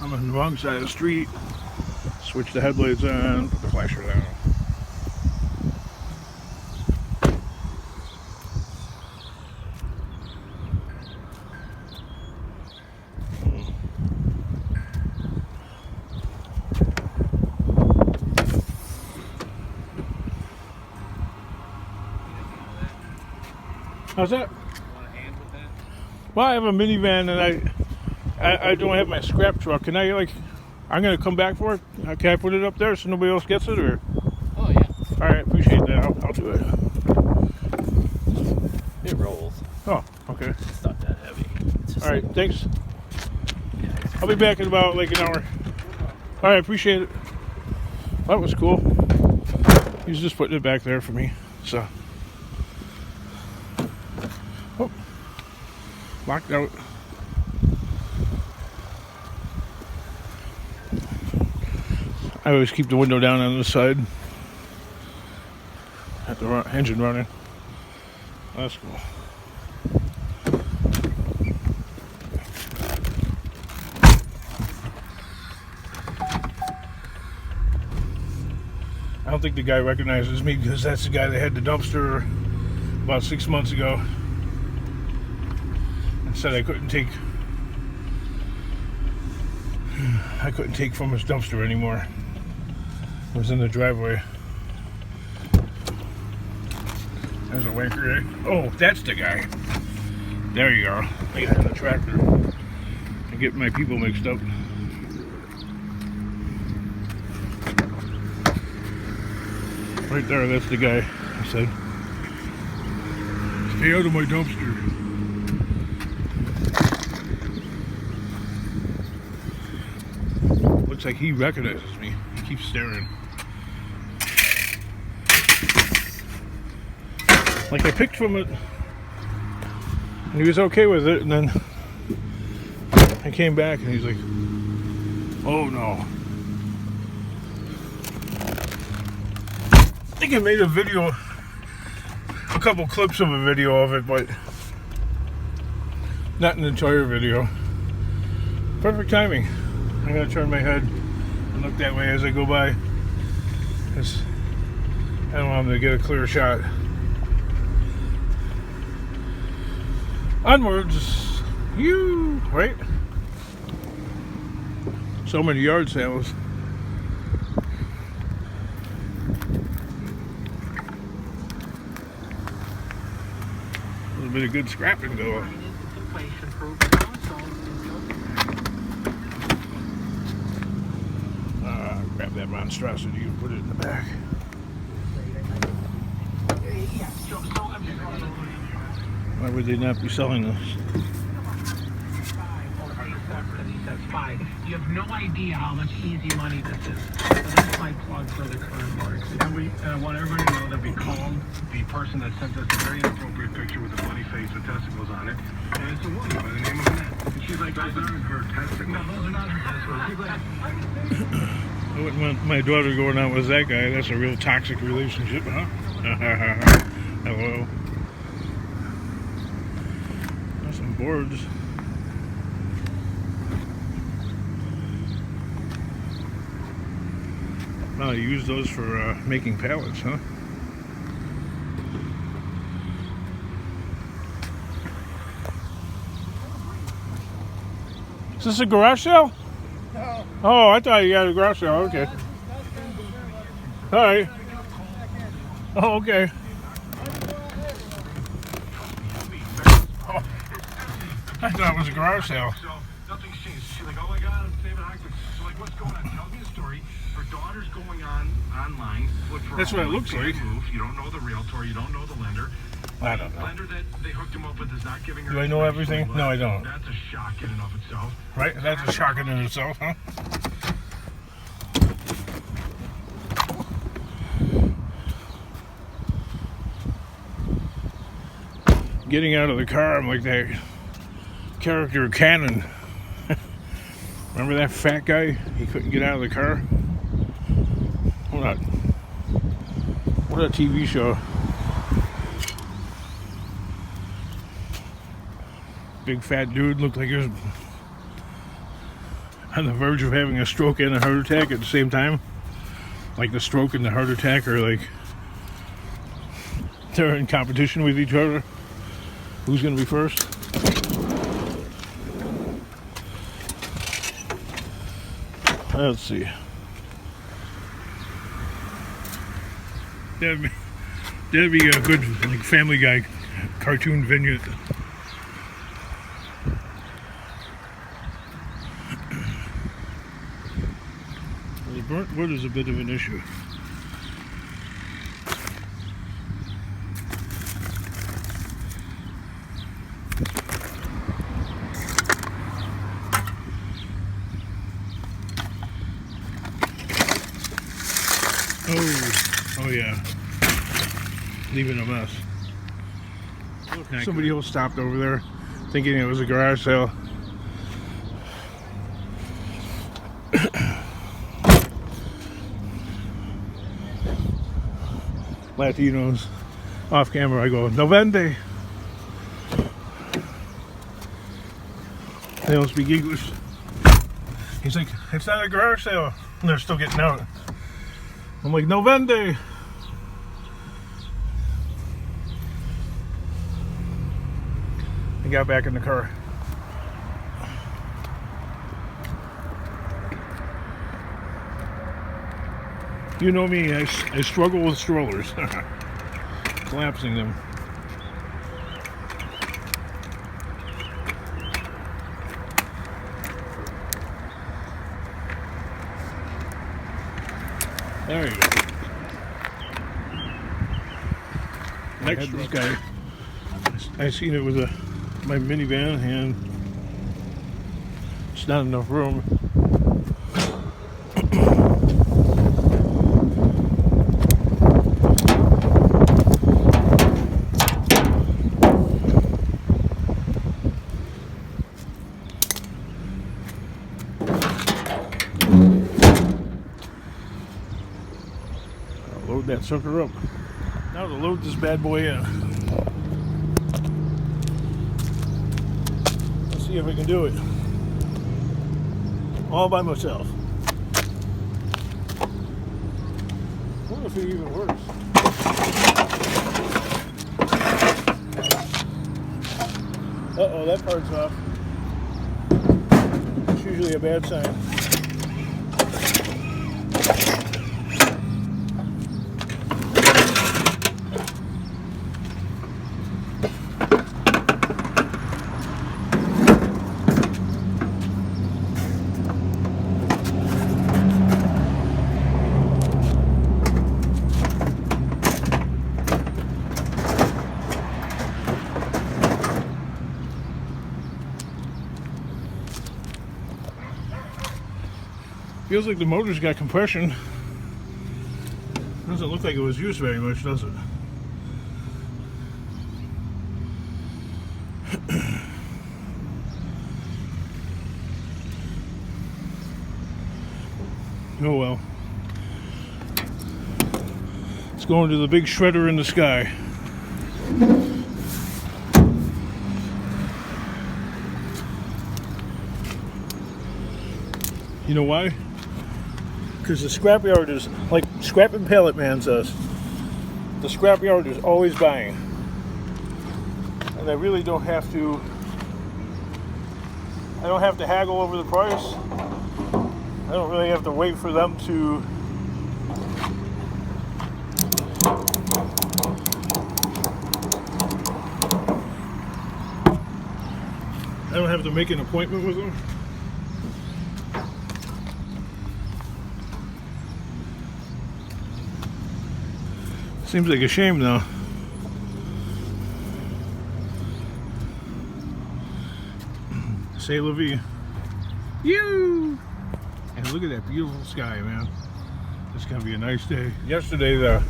I'm on the wrong side of the street. Switch the headlights on, put the flasher down. How's that? Want a hand with that? Well, I have a minivan and I don't have my scrap truck. Can I, like, I'm going to come back for it? Can I put it up there so nobody else gets it? Or? Oh, yeah. All right, appreciate that. I'll do it. It rolls. Oh, okay. It's not that heavy. All right, thanks. I'll be back in about like an hour. All right, appreciate it. That was cool. He's just putting it back there for me. So, oh, locked out. I always keep the window down on this side. Have the engine running. That's cool. I don't think the guy recognizes me because that's the guy that had the dumpster about 6 months ago and said I couldn't take from his dumpster anymore. It was in the driveway. There's a wanker. Oh, that's the guy. There you go. I got in the tractor. I'm getting my people mixed up. Right there, that's the guy. I said, stay out of my dumpster. Looks like he recognizes me. He keeps staring. Like I picked from it, and he was okay with it, and then I came back and he's like, oh no. I think I made a couple clips of a video of it, but not an entire video. Perfect timing. I'm gonna turn my head and look that way as I go by, because I don't want him to get a clear shot. Onwards, you right? So many yard sales. A little bit of good scrapping going. Grab that monstrosity and put it in the back. Why would they not be selling this? You have no idea how much easy money this is. So that's my plug for the current marks. And I want everybody to know that we called the person that sent us a very inappropriate picture with a bloody face with testicles on it. And it's a woman by the name of Annette. And she's like, those aren't her testicles. No, those are not her testicles. She's like, I wouldn't want my daughter going out with that guy. That's a real toxic relationship, huh? Hello. There's some boards. Well, you use those for making pallets, huh? Is this a garage sale? No. Oh, I thought you got a garage sale. Okay. All right. Oh, okay. Oh, I thought it was a garage sale. so nothing's changed. She's like, oh my God, I'm saving Hagrid. So like, what's going on? Tell me a story. Her daughter's going online. Look for That's what it looks like. Move. You don't know the realtor. You don't know the lender. I don't The know. lender that they hooked him up with is not giving her. Do I know everything? No, I don't. That's a shock in and of itself. Right? That's a shock in itself, huh? Getting out of the car, I'm like that character Cannon. Remember that fat guy? He couldn't get out of the car? What a TV show. Big fat dude, looked like he was on the verge of having a stroke and a heart attack at the same time. Like the stroke and the heart attack are like they're in competition with each other. Who's gonna be first? Let's see. That'd be a good like Family Guy cartoon vignette. The burnt wood is a bit of an issue. Oh yeah, leaving a mess. Somebody else stopped over there thinking it was a garage sale. Latinos off camera. I go, no vende. They don't speak English. He's like, it's not a garage sale. And they're still getting out. I'm like, no vende. I got back in the car. You know me, I struggle with strollers. Collapsing them. There you go. Next this guy, I seen it was my minivan and it's not enough room. I'll load that sucker up. Now to load this bad boy in. Let's see if I can do it. All by myself. I wonder if it even works. Uh-oh, that part's off. It's usually a bad sign. Feels like the motor's got compression. Doesn't look like it was used very much, does it? Oh well. Let's go into the big shredder in the sky. You know why? Because the scrapyard is, like Scrappin Pallet Man says, the scrapyard is always buying. And I really don't have to, I don't have to haggle over the price. I don't really have to wait for them to I don't have to make an appointment with them. Seems like a shame though. C'est la vie. You! And look at that beautiful sky, man. It's gonna be a nice day. Yesterday the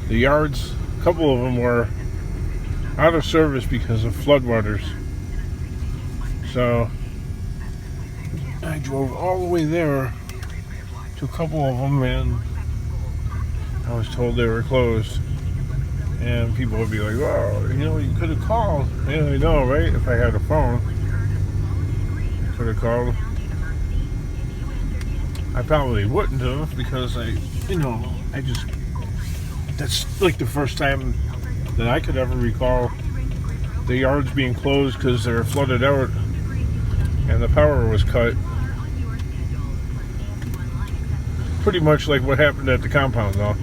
yards, a couple of them were out of service because of floodwaters. So I drove all the way there to a couple of them and I was told they were closed, and people would be like, "Oh, you know, you could have called." Yeah, I know, right? If I had a phone, could have called. I probably wouldn't have because I just, that's like the first time that I could ever recall the yards being closed because they're flooded out and the power was cut. Pretty much like what happened at the compound though.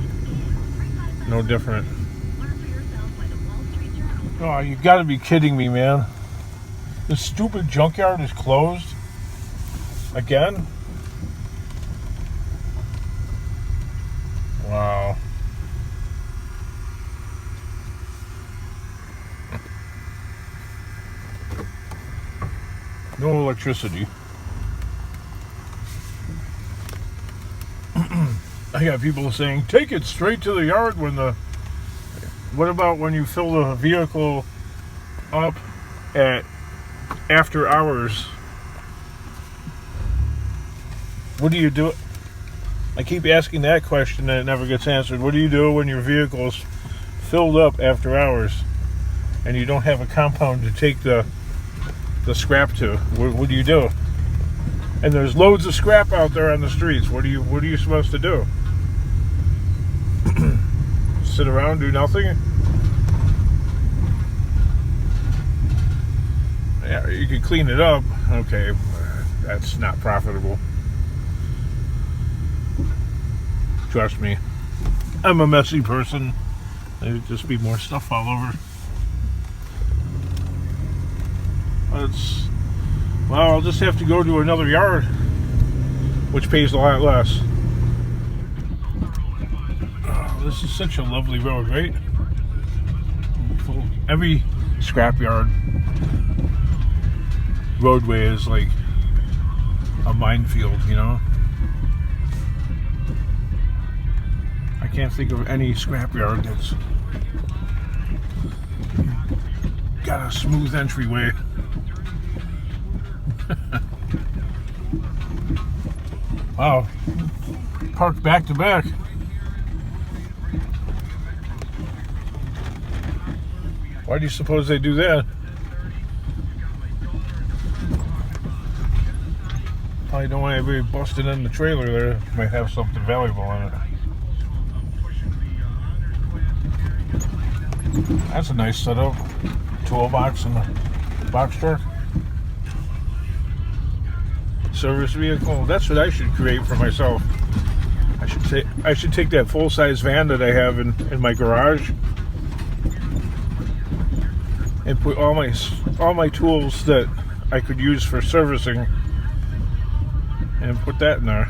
No different. Oh, you gotta be kidding me, man. This stupid junkyard is closed again? Wow. No electricity. I got people saying, take it straight to the yard when the... What about when you fill the vehicle up at after hours? What do you do? I keep asking that question and it never gets answered. What do you do when your vehicle's filled up after hours and you don't have a compound to take the scrap to? What do you do? And there's loads of scrap out there on the streets. What are you supposed to do? Sit around, do nothing? Yeah, you could clean it up. Okay, that's not profitable. Trust me, I'm a messy person. There'd just be more stuff all over. Well, I'll just have to go to another yard, which pays a lot less. Oh, this is such a lovely road, right? Every scrapyard roadway is like a minefield, you know? I can't think of any scrapyard that's got a smooth entryway. Wow, parked back to back. Why do you suppose they do that? Probably don't want anybody busting in the trailer there. Might have something valuable in it. That's a nice setup. Toolbox and a box truck. Service vehicle. That's what I should create for myself. I should take that full-size van that I have in my garage and put all my tools that I could use for servicing and put that in there.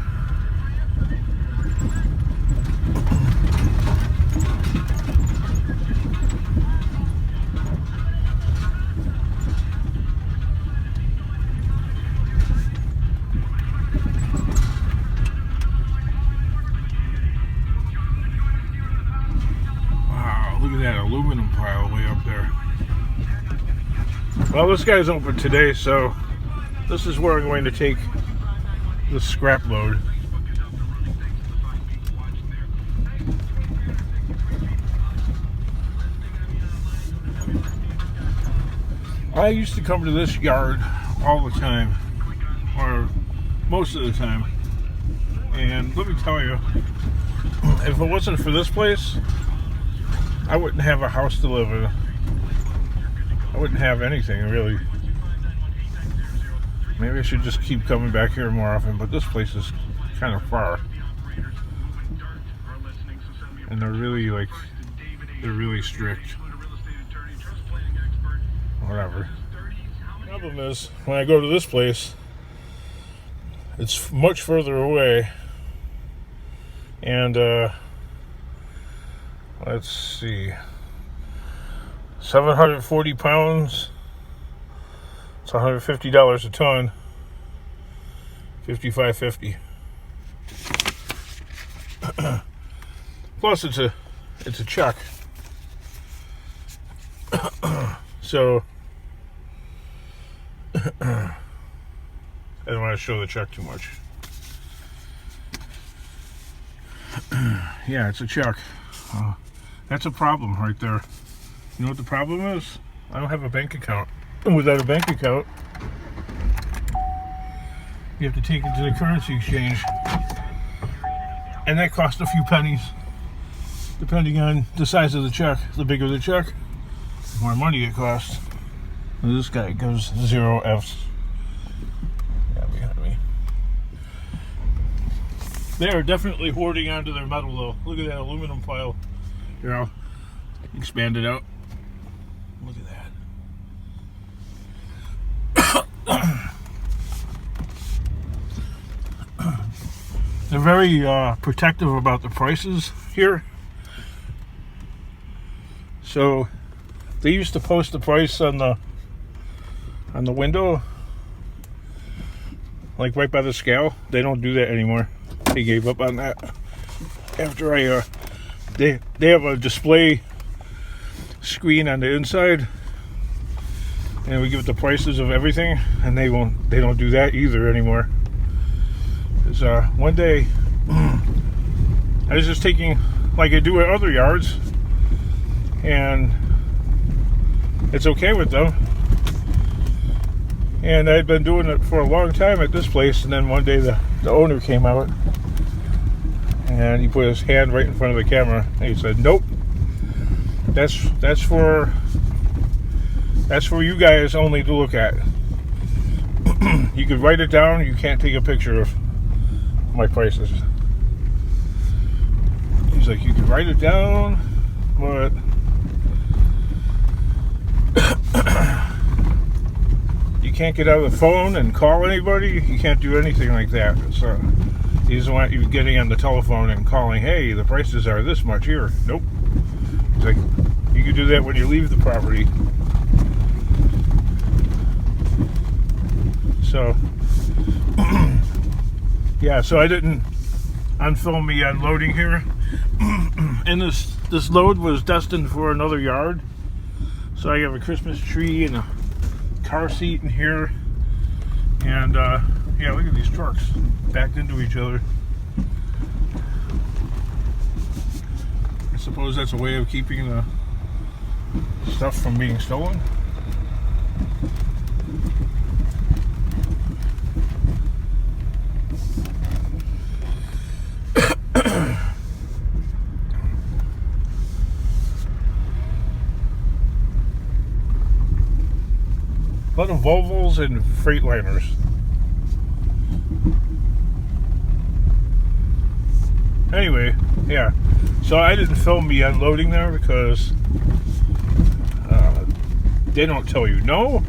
Look at that aluminum pile way up there. Well, this guy's open today, so this is where I'm going to take the scrap load. I used to come to this yard all the time, or most of the time, and let me tell you, if it wasn't for this place, I wouldn't have a house to live in. I wouldn't have anything, really. Maybe I should just keep coming back here more often, but this place is kind of far. And they're really strict. Whatever. The problem is, when I go to this place, it's much further away. And, let's see, 740 pounds, it's $150 a ton, $55.50. Plus it's a check. So I don't want to show the check too much. Yeah, it's a check. That's a problem right there. You know what the problem is? I don't have a bank account. And without a bank account, you have to take it to the currency exchange. And that costs a few pennies, depending on the size of the check. The bigger the check, the more money it costs. And this guy goes 0 Fs. Yeah, behind me. They are definitely hoarding onto their metal though. Look at that aluminum pile. Here, I'll expand it out. Look at that. They're very protective about the prices here. So they used to post the price on the window, like right by the scale. They don't do that anymore. They gave up on that after they have a display screen on the inside, and we give it the prices of everything, and they don't do that either anymore. Because one day I was just taking, like I do at other yards, and it's okay with them, and I'd been doing it for a long time at this place, and then one day the owner came out and he put his hand right in front of the camera and he said, "Nope, that's for you guys only to look at. You could write it down, you can't take a picture of my prices." He's like, "You can write it down, but you can't get out of the phone and call anybody. You can't do anything like that. So he doesn't want you getting on the telephone and calling, 'Hey, the prices are this much here.'" Nope. He's like, "You can do that when you leave the property." So yeah, so I didn't unfilm me unloading here. And this load was destined for another yard. So I have a Christmas tree and a car seat in here. And yeah, look at these trucks backed into each other. I suppose that's a way of keeping the stuff from being stolen. A lot of Volvos and Freightliners. Anyway, yeah. So I didn't film me unloading there because they don't tell you no.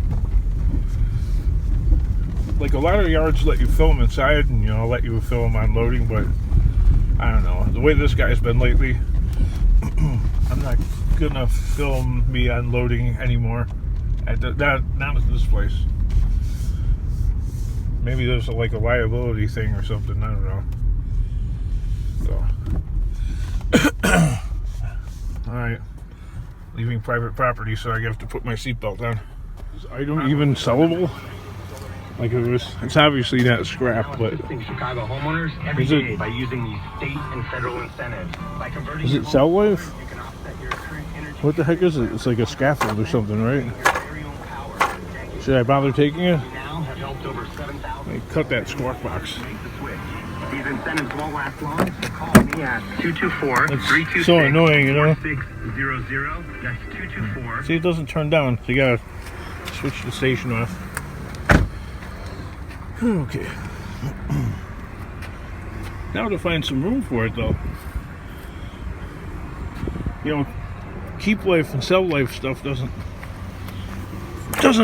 Like a lot of yards let you film inside and let you film unloading, but I don't know. The way this guy's been lately, I'm not gonna film me unloading anymore. Not at this place. Maybe there's like a liability thing or something. I don't know. So, all right, leaving private property, so I have to put my seatbelt on. Is item even sellable? Like it's obviously not scrap, but Chicago homeowners every day by using these state and federal incentives. By converting is it cell wave? What the heck is it? It's like a scaffold or something, right? Should I bother taking it? Let me cut that squawk box. These incentives won't last long, so call me at 224-326-4600. It's so annoying, That's 224. See, it doesn't turn down, so you gotta switch the station off. Okay. Now to find some room for it, though. Keep life and sell life stuff doesn't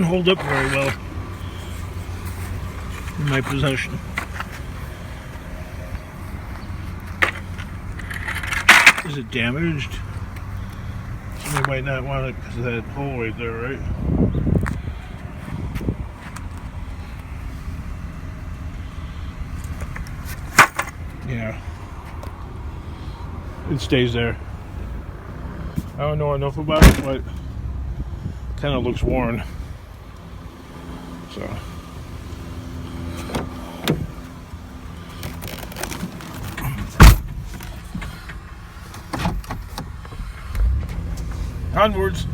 hold up very well in my possession. Is it damaged? Somebody might not want it because of that hole right there, right? Yeah. It stays there. I don't know enough about it, but it kind of looks worn. So. Onwards.